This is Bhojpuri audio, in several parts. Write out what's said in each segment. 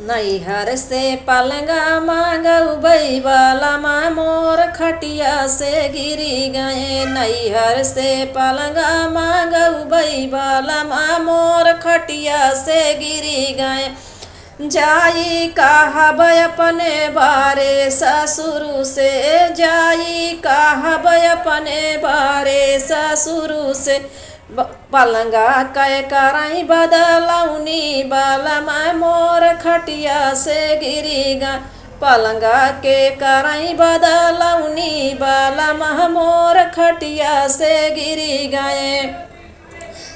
नैहर से पलंगा मांगबै वाला मोर खटिया से गिरी गए। नैहर से पलंगा मांगबै वाला मोर खटिया से गिरी गए। जाई कहब अपने बारे ससुर से, जाई कहब अपने बारे ससुर से। पलंगा कै कराई बदलौनी बालमा मोर खटिया से गिरी गए। पलंगा के कराई बदलौनी बालमा मोर खटिया से गिरी गए।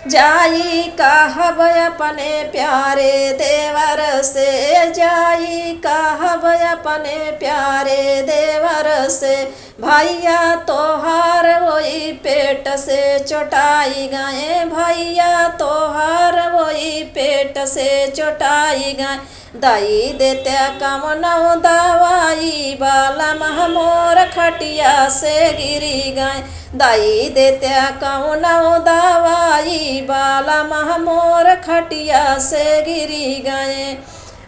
जाई कहब अपने प्यारे देवर से, जाई कहब अपने प्यारे देवर से। भैया तोहार वही पेट से चोटाई गए, भैया तोहार वही पेट से चोटाई गए। दई देते कमनौ दवाई बालमा मोर खटिया से गिरी गए। दई देते कौनौ दवाई बालमा मोर खटिया से गिरी गए।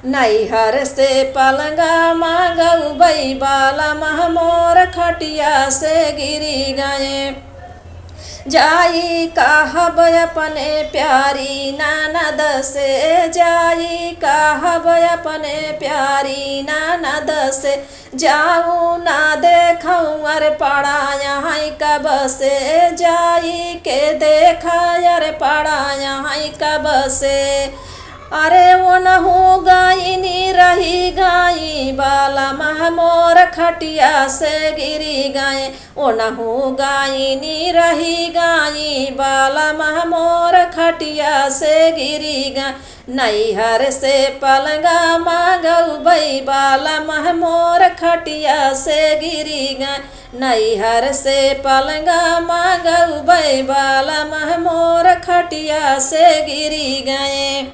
नैहर से पलंगा मांगबै बालमा मोर खटिया से गिरी गए। जाई कहब अपने प्यारी ननद से, जाई कहब अपने प्यारी ननद से। जाऊँ ना देखऊँ अर पड़ा यहाँ कब से, जाई के देखा अर पड़ा यहाँ कब से। अरे ओनहु गायनी रही गाई बालमा मोर खटिया से गिरी गए। ओनहु गायनी रही गाई बालमा मोर खटिया से गिरी गए। नैहर से पलंगा मांगबै बालमा मोर खटिया से गिरी गए। नैहर से पलंगा मांगबै बालमा मोर खटिया से गिरी गए।